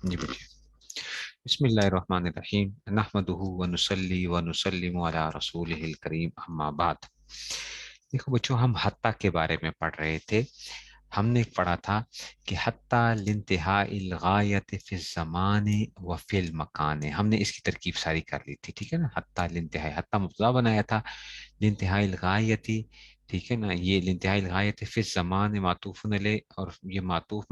جی بولیے۔ بسم اللہ الرحمن الرحیم، نحمدہ ونصلی ونسلم علی رسولہ الکریم، اما بعد۔ دیکھو بچوں، ہم حتیٰ کے بارے میں پڑھ رہے تھے۔ ہم نے پڑھا تھا کہ حتیٰ لانتہاء الغایت فی الزمان و فی المکان، ہم نے اس کی ترکیب ساری کر لی تھی، ٹھیک ہے نا۔ حتیٰ لانتہاء، حتیٰ مبتدا بنایا تھا، لانتہاء الغایتی، ٹھیک ہے نا، یہ لانتہاء الغایت فی الزمان معطوف علیہ، اور یہ معطوف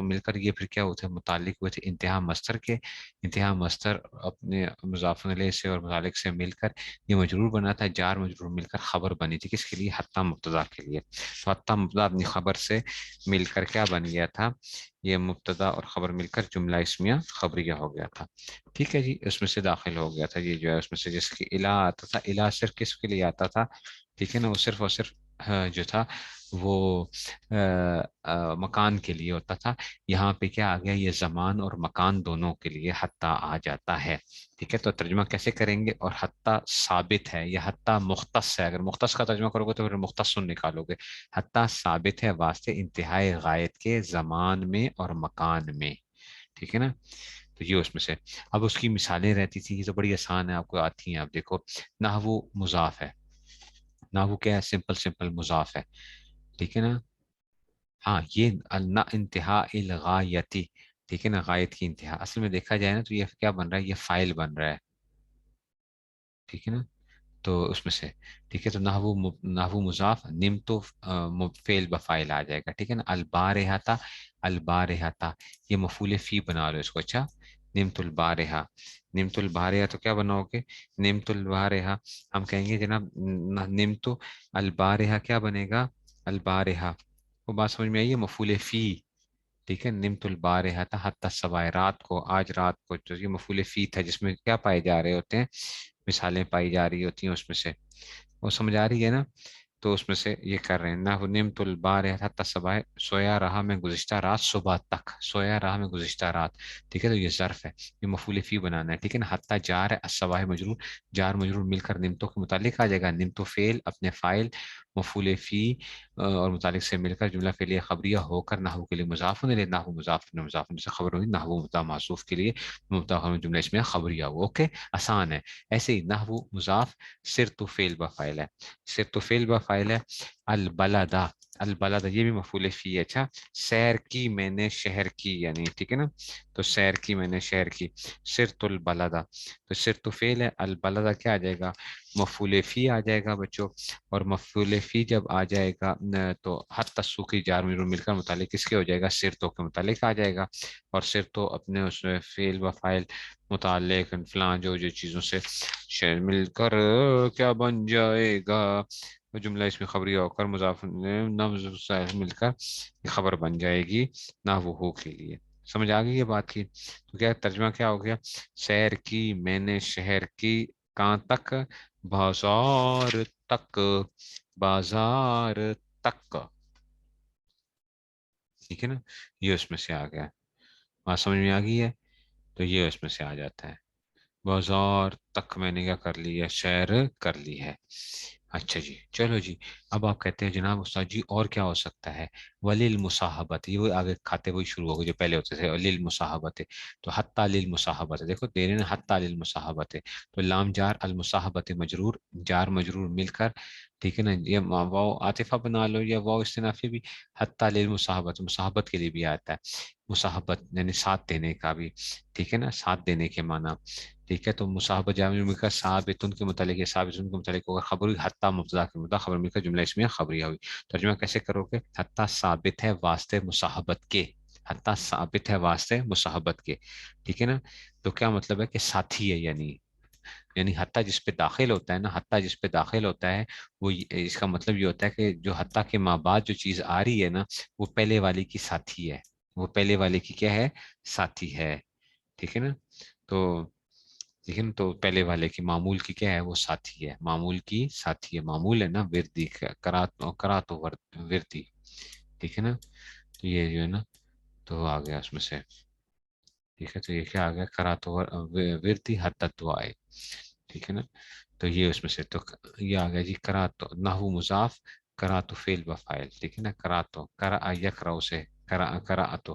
مل کر یہ پھر کیا ہوتے ہیں، متعلق ہوئے تھے انتہا مصدر کے۔ انتہا مصدر اپنے مضاف علیہ سے اور متعلق سے مل کر یہ مجرور بنا تھا، جار مجرور مل کر خبر بنی تھی، کس کے لیے؟ حتیٰ مبتدا کے لیے۔ تو حتیٰ مبتدا اپنی خبر سے مل کر کیا بن گیا تھا؟ یہ مبتدا اور خبر مل کر جملہ اسمیہ خبریہ ہو گیا تھا، ٹھیک ہے جی۔ اس میں سے داخل ہو گیا تھا یہ جو ہے، اس میں سے جس کی الہ آتا تھا، الہ صرف کس کے لیے آتا تھا؟ ٹھیک ہے نا، وہ صرف اور صرف جو تھا وہ مکان کے لیے ہوتا تھا۔ یہاں پہ کیا آ گیا؟ یہ زمان اور مکان دونوں کے لیے حتیٰ آ جاتا ہے، ٹھیک ہے۔ تو ترجمہ کیسے کریں گے؟ اور حتیٰ ثابت ہے یا حتیٰ مختص ہے، اگر مختص کا ترجمہ کرو گے تو پھر مختص نکالو گے۔ حتیٰ ثابت ہے واسطے انتہائی غایت کے زمان میں اور مکان میں، ٹھیک ہے نا۔ تو یہ اس میں سے اب اس کی مثالیں رہتی تھی، یہ تو بڑی آسان ہے، آپ کو آتی ہیں۔ اب دیکھو، نحو مضاف ہے، نحو کیا ہے؟ سمپل سمپل مضاف ہے، ٹھیک ہے نا۔ ہاں، یہ انتہا الغایتی، ٹھیک ہے نا، غایت کی انتہا۔ اصل میں دیکھا جائے نا تو یہ کیا بن رہا ہے؟ یہ فائل بن رہا ہے، ٹھیک ہے نا۔ تو اس میں سے ٹھیک ہے، تو نحو مضاف، نم تو فعل بفائل آ جائے گا، ٹھیک ہے نا۔ البارحہ تھا، البارحہ تھا، یہ مفعول فی بنا لو اس کو، اچھا۔ نمت البارحہ، نمت البارحہ تو کیا بناؤ گے؟ نمت البارحہ، ہم کہیں گے جناب نمت البارحہ کیا بنے گا؟ البارحہ، وہ بات سمجھ میں آئی ہے؟ مفعول فی، ٹھیک ہے۔ نمت البارحہ تھا حتی الصباح، رات کو، آج رات کو، جو یہ مفعول فی تھا جس میں کیا پائے جا رہے ہوتے ہیں؟ مثالیں پائی جا رہی ہوتی ہیں اس میں سے، وہ سمجھ آ رہی ہے نا۔ تو اس میں سے یہ کر رہے ہیں، نہ نمت البارحہ حتی الصباح، سویا رہا میں گزشتہ رات صبح تک، سویا رہا میں گزشتہ رات، ٹھیک ہے۔ تو یہ ظرف ہے، یہ مفعول فی بنانا ہے، ٹھیک ہے نا۔ حتی جار ہے، الصباح مجرور، جار مجرور مل کر نمتوں کے متعلق آ جائے گا۔ نمتو فعل، اپنے فائل، مفعول فی اور متعلق سے مل کر جملہ فعلیہ خبریہ ہو کر نحو کے لیے مضاف ہونے لے، نحو مضاف نے مضاف سے خبر ہوئی، نحو مبتدا معصوف کے لیے مبتدا جملہ اس میں خبریہ ہو، اوکے، آسان ہے۔ ایسے ہی نحو مضاف صرت فعل بفاعل ہے، صرت فعل بفاعل ہے۔ البلدہ، البلدہ یہ بھی مفعول فی ہے، اچھا۔ سیر کی میں نے شہر کی، یعنی ٹھیک ہے نا، تو سیر کی میں نے شہر کی، صرت البلدہ، تو صرت فعل ہے، البلدہ کیا آ جائے گا؟ مفعول فی آ جائے گا بچوں، اور مفعول فی جب آ جائے گا تو حتی السوقی جار مجرور مل کر متعلق کس کے ہو جائے گا؟ صرتوں کے متعلق آ جائے گا، اور صرتوں اپنے اس میں فعل و فاعل متعلق فلاں جو چیزوں سے مل کر کیا بن جائے گا؟ وہ جملہ اس میں خبری ہو کر مضاف مل کر یہ خبر بن جائے گی نہ وہ ہو کے لیے۔ سمجھ آ گئی یہ بات کی؟ تو کیا ترجمہ کیا ہو گیا؟ سیر کی میں نے شہر کی، کہاں تک؟ بازار تک، بازار تک، ٹھیک ہے نا۔ یہ اس میں سے آ گیا، بات سمجھ میں آ گئی ہے؟ تو یہ اس میں سے آ جاتا ہے، بازار تک میں نے کیا کر لی ہے؟ سیر کر لی ہے۔ اچھا جی، چلو جی۔ اب آپ کہتے ہیں جناب استاد جی اور کیا ہو سکتا ہے؟ وللمصاحبت، یہ وہ آگے کھاتے وہی شروع ہو گئے جو پہلے ہوتے تھے، للمصاحبت، تو حتی للمصاحبت، دیکھو دے رہے ہیں حتی للمصاحبت، تو لام جار، المصاحبت مجرور، جار مجرور مل کر، ٹھیک ہے نا، یہ واو عاطفہ بنا لو یا واو استنافی بھی، حتی للمصاحبت، مصاحبت کے لیے بھی آتا ہے، مصاحبت یعنی ساتھ دینے کا بھی، ٹھیک ہے نا، ساتھ دینے کے معنی، ٹھیک ہے۔ تو مصاحبت جامع مل کر ثابتن کے متعلق ہے، ثابتن کے متعلق ہوگا خبر ہوئی، حتی مبتدا کے مبتدا خبر مل کر جملہ اس میں خبریہ ہوئی۔ ترجمہ کیسے کرو گے؟ حتی ثابت ہے واسطے مصاحبت کے، حتی ثابت ہے واسطے مصاحبت کے، ٹھیک ہے نا۔ تو کیا مطلب ہے؟ کہ ساتھی ہے، یعنی حتی جس پہ داخل ہوتا ہے نا، حتی جس پہ داخل ہوتا ہے وہ اس کا مطلب یہ ہوتا ہے کہ جو حتی کے ماں بعد جو چیز آ رہی ہے نا، وہ پہلے والی کی ساتھی ہے، وہ پہلے والے کی کیا ہے؟ ساتھی ہے، ٹھیک ہے نا۔ تو لیکن تو پہلے والے کی معمول کی کیا ہے؟ وہ ساتھی ہے، معمول کی ساتھی ہے، معمول ہے نا، وردی کراتو وردی، ٹھیک ہے نا۔ تو یہ جو ہے نا تو آ گیا اس میں سے، ٹھیک ہے۔ تو یہ کیا آ گیا؟ کراتو وردی حتی دعائے، ٹھیک ہے نا۔ تو یہ اس میں سے تو یہ آ گیا جی، کراتو نحو مضاف، کراتو فعل بفاعل، ٹھیک ہے نا، کراتو کرا یکرا سے کرا کراتو،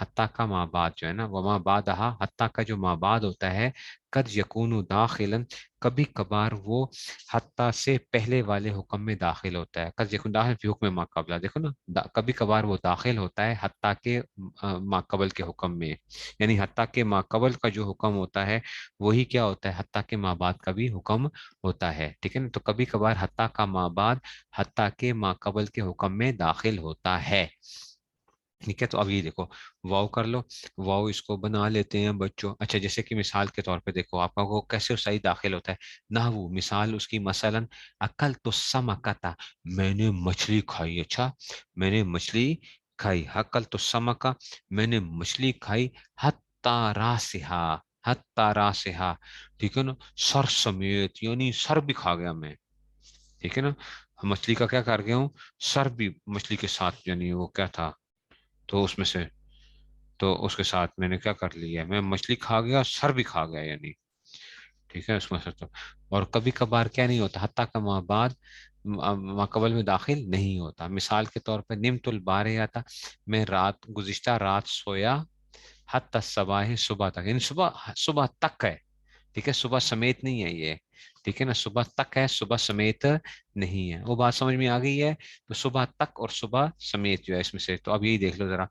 حتیٰ کا ما بعد جو ہے نا، وما بعدہا، حتیٰ کا جو ما بعد ہوتا ہے، قد یکون داخلا، کبھی کبھار وہ حتیٰ سے پہلے والے حکم میں داخل ہوتا ہے. قد یکون داخل فی حکم ما قبل، دیکھو نا، کبھی کبھار وہ داخل ہوتا ہے حتیٰ کے ما قبل کے حکم میں. یعنی حتیٰ کے ما قبل کا جو حکم ہوتا ہے وہی کیا ہوتا ہے، حتیٰ کے ما بعد کا بھی حکم ہوتا ہے. ٹھیک ہے نا، تو کبھی کبھار حتیٰ کا ما بعد حتیٰ کے ما قبل کے حکم میں داخل ہوتا ہے. ٹھیک ہے، تو اب یہ دیکھو، واو کر لو، واو اس کو بنا لیتے ہیں بچوں. اچھا، جیسے کہ مثال کے طور پہ دیکھو آپ کا وہ کیسے صحیح داخل ہوتا ہے. نحو، مثال اس کی، مثلا اکل تو سمکتا، میں نے مچھلی کھائی. اچھا، میں نے مچھلی کھائی. حقل تو سمکا، میں نے مچھلی کھائی. حتی راسہا، حتی راسہا، ٹھیک ہے نا، سر سمیت، یعنی سر بھی کھا گیا میں. ٹھیک ہے نا، مچھلی کا کیا کر گیا ہوں، سر بھی مچھلی کے ساتھ، یعنی وہ کیا تھا، تو اس میں سے، تو اس کے ساتھ میں نے کیا کر لیا، میں مچھلی کھا گیا سر بھی کھا گیا یعنی. ٹھیک ہے، اس میں سے تو. اور کبھی کبھار کیا نہیں ہوتا، حتیٰ کا ما بعد ماقبل میں داخل نہیں ہوتا. مثال کے طور پہ نمت البارحہ تھا، میں گزشتہ رات سویا. حتی الصباح، صبح تک، یعنی صبح، صبح تک ہے. ٹھیک ہے، صبح سمیت نہیں ہے یہ. ٹھیک ہے نا، صبح تک ہے، صبح سمیت نہیں ہے. وہ بات سمجھ میں آ گئی ہے. تو صبح تک اور صبح سمیت جو ہے اس میں سے، تو اب یہی دیکھ لو ذرا.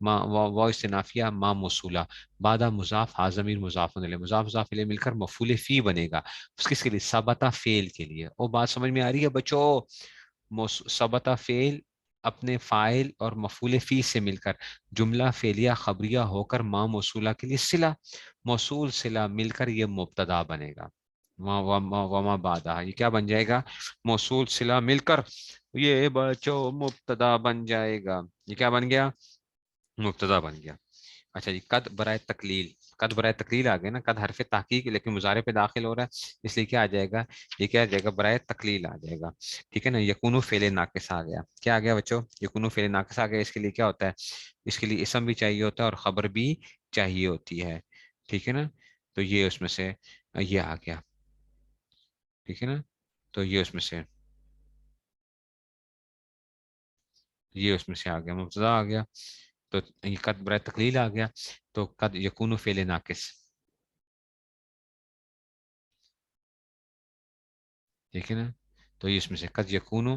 واو استنافیہ ما موصولہ، بعدہ مضاف، ہا ضمیر مضاف الیہ، مضاف مضاف الیہ مل کر مفعول فی بنے گا. اس کس کے لیے، ثبتہ فعل کے لیے. وہ بات سمجھ میں آ رہی ہے بچوں. ثبتہ فعل اپنے فاعل اور مفعول فی سے مل کر جملہ فعلیہ خبریہ ہو کر ما موصولہ کے لیے صلہ، موصول صلہ مل کر یہ مبتدا بنے گا. وما بعدہ، یہ کیا بن جائے گا، موصول صلہ مل کر یہ بچوں مبتدا بن جائے گا. یہ کیا بن گیا، مبتدا بن گیا. اچھا جی، قد برائے تقلیل، قد برائے تقلیل آ گیا نا، قد حرف تحقیق لیکن مضارع پہ داخل ہو رہا ہے، اس لیے کیا آ جائے گا، یہ کیا آ جائے گا، برائے تقلیل آ جائے گا. ٹھیک ہے نا. یکونو فعل ناقص آ گیا. کیا آ گیا بچوں، یکونو فعل ناقص آ گیا. اس کے لیے کیا ہوتا ہے، اس کے لیے اسم بھی چاہیے ہوتا ہے اور خبر بھی چاہیے ہوتی ہے. ٹھیک ہے نا، تو یہ اس میں سے یہ آ گیا. ٹھیک ہے نا، تو یہ اس میں سے، یہ اس میں سے آ گیا، مبتدا آ گیا. تو یہ قد برائے تقلیل آ گیا. تو قد یکون فعل ناقص. ٹھیک ہے نا، تو یہ اس میں سے قد یکون،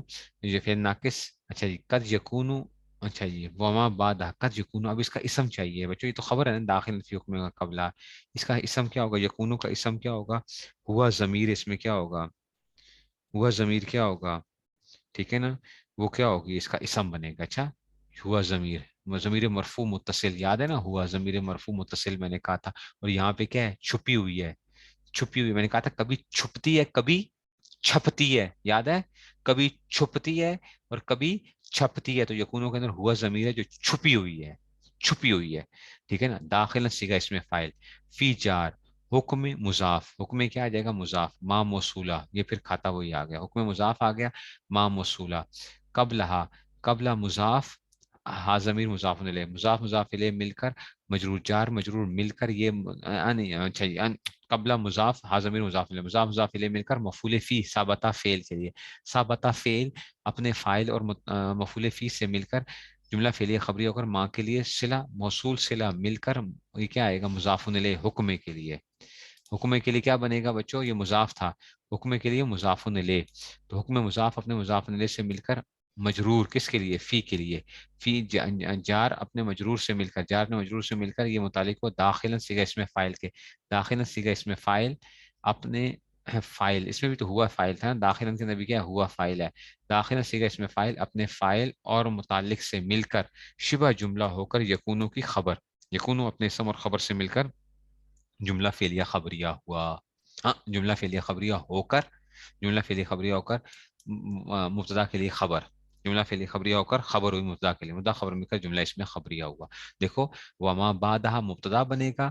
یہ فعل ناقص. اچھا جی، قد یکون. اچھا جی، وما بعد قد یکون، اب اس کا اسم چاہیے بچوں. یہ تو خبر ہے نا، داخل فی حکم قبلہ. اس کا اسم کیا ہوگا، یکونو کا اسم کیا ہوگا، ہوا ضمیر اس میں کیا ہوگا، ہوا ضمیر کیا ہوگا. ٹھیک ہے نا، وہ کیا ہوگی، اس کا اسم بنے گا. اچھا، ہوا ضمیر، ضمیر مرفوع متصل، یاد ہے نا، ہوا ضمیر مرفوع متصل میں نے کہا تھا. اور یہاں پہ کیا ہے، چھپی ہوئی ہے. چھپی ہوئی، میں نے کہا تھا کبھی چھپتی ہے کبھی چھپتی ہے، یاد ہے، کبھی چھپتی ہے اور کبھی چھپتی ہے. تو یکونوں کے اندر ہوا ضمیر ہے جو چھپی ہوئی ہے، چھپی ہوئی ہے. ٹھیک ہے نا، داخل سیگا اس میں فائل، فی جار، حکم مضاف، حکم کیا آ جائے گا، مضاف، ما موصولہ، یہ پھر کھاتا وہی آ گیا، حکم مضاف آ گیا، ما موصولہ. قبلہا، قبلہ مضاف، ہا ضمیر مضاف الیہ، مضاف مضاف الیہ مل کر مجرور، جار مجرور مل کر یہ اچھا جی، قبلہ مضاف، ہا ضمیر مضاف الیہ، مضاف مضاف الیہ مل کر مفعول فی، ثابتہ فعل کے لیے. ثابتہ فعل اپنے فاعل اور مفعول فی سے مل کر جملہ فعلیہ خبری ہو کر ماں کے لیے صلہ، موصول صلہ مل کر یہ کیا آئے گا، مضاف الیہ، حکمے کے لیے. حکمے کے لیے کیا بنے گا بچوں، یہ مضاف تھا، حکمے کے لیے مضاف الیہ. تو حکم مضاف اپنے مضاف الیہ سے مل کر مجرور، کس کے لیے، فی کے لیے. فی جار اپنے مجرور سے مل کر، جار نے مجرور سے مل کر یہ متعلق ہو داخلا سیگا اس میں فائل کے، داخلا سیگا اس میں فائل اپنے فائل، اس میں بھی تو ہوا فائل تھا نا، داخلا کے اندر بھی کیا ہوا فائل ہے. داخلا سیگا اس میں فائل اپنے فائل اور متعلق سے مل کر شبہ جملہ ہو کر یکونوں کی خبر، یکونوں اپنے اسم اور خبر سے مل کر جملہ فعلیہ خبریہ ہوا. ہاں، جملہ فعلیہ خبریہ ہو کر، جملہ فعلیہ خبریہ ہو کر مبتدا کے لیے خبر، جملہ فعلیہ خبریہ ہو کر خبر ہوئی مبتدا کے لیے، مبتدا خبر مل کر جملہ اس میں خبریہ ہوا. دیکھو، وما بعدہ مبتدا بنے گا،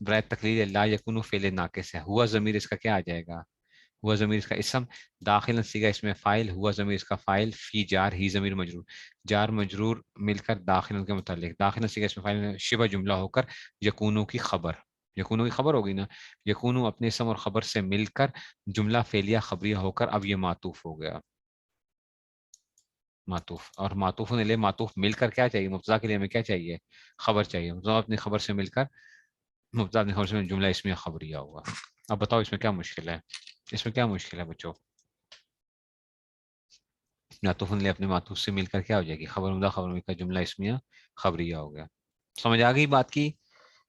برائے تقلیل لا یکونو فعل ناقص ہے، ہوا ضمیر اس کا کیا آ جائے گا؟ ہوا ضمیر اس کا اسم، داخل سیگا اس میں فائل، ہوا ضمیر اس کا فائل، فی جار، ہی ضمیر مجرور، جار مجرور مل کر داخل کے متعلق، داخل سیگا اس میں فائل شبہ جملہ ہو کر یکونو کی خبر، یکونو کی خبر ہوگی نا، یکونو اپنے اسم اور خبر سے مل کر جملہ فعلیہ خبریہ ہو کر اب یہ معطوف ہو گیا، معطوف، اور معطوف نے لے معطوف مل کر کیا چاہیے؟ مبتدا کے لیے ہمیں کیا چاہیے؟ خبر چاہیے، مبتدا اپنی خبر سے مل کر، مبتدا اپنی خبر سے جملہ اسمیہ خبریہ ہوگا۔ اب بتاؤ اس میں کیا مشکل ہے؟ اس میں کیا مشکل ہے بچوں؟ معطوف نے اپنے معطوف سے مل کر کیا ہو جائے گی؟ خبر مبتدا خبر مل کر جملہ اسمیہ خبریہ ہو گیا۔ سمجھ آ گئی بات کی؟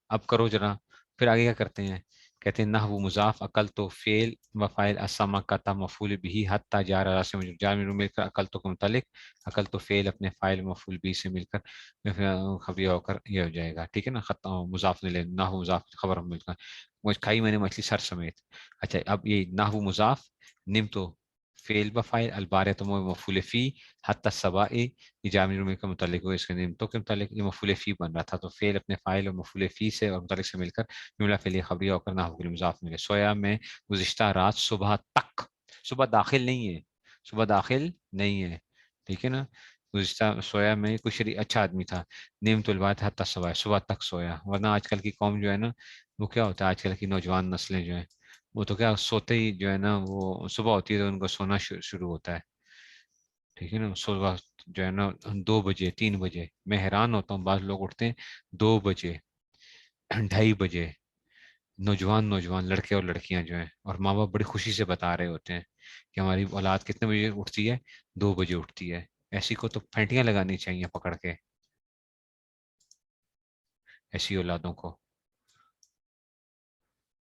اب کرو ذرا، پھر آگے کیا کرتے ہیں؟ کہتے ہیں نحو مضاف عقل تو فعل و فاعل اسما کا تا مفعول بھی حتی جار راس مجرور، جار مجرور مل کر عقل تو کے متعلق، عقل تو فعل اپنے فاعل مفعول بھی سے مل کر خبریہ ہو کر یہ ہو جائے گا، ٹھیک ہے نا؟ مضاف نے لے نحو مضاف خبر مل کر، مجھ کھائی میں نے مچھلی سر سمیت۔ اچھا اب یہ نحو مضاف، نم تو فعل بفائل، البارہ تو مفعول فی، حتی السباء یہ جامع رومی کا متعلق ہو، اس کے نعمتوں کے متعلق یہ مفعول فی بن رہا تھا، تو فعل اپنے فاعل اور مفعول فی سے اور متعلق سے مل کر جملہ فعلیہ خبریہ ہو کر نحو کے لیے مضاف ملے۔ سویا میں گزشتہ رات صبح تک، صبح داخل نہیں ہے، صبح داخل نہیں ہے، ٹھیک ہے نا؟ گزشتہ سویا میں کچھ اچھا آدمی تھا، نعمت البات حتی الصبح، صبح تک سویا، ورنہ آج کل کی قوم جو ہے نا، وہ کیا ہوتا ہے آج کل کی نوجوان نسلیں جو ہیں، وہ تو کیا سوتے ہی جو ہے نا، وہ صبح ہوتی ہے تو ان کو سونا شروع ہوتا ہے، ٹھیک ہے نا؟ صبح جو ہے نا 2 بجے 3 بجے، میں حیران ہوتا ہوں، بعض لوگ اٹھتے ہیں 2 بجے 2:30 بجے، نوجوان نوجوان لڑکے اور لڑکیاں جو ہیں، اور ماں باپ بڑی خوشی سے بتا رہے ہوتے ہیں کہ ہماری اولاد کتنے بجے اٹھتی ہے؟ 2 بجے اٹھتی ہے۔ ایسی کو تو پھینٹیاں لگانی چاہیے پکڑ کے، ایسی اولادوں کو۔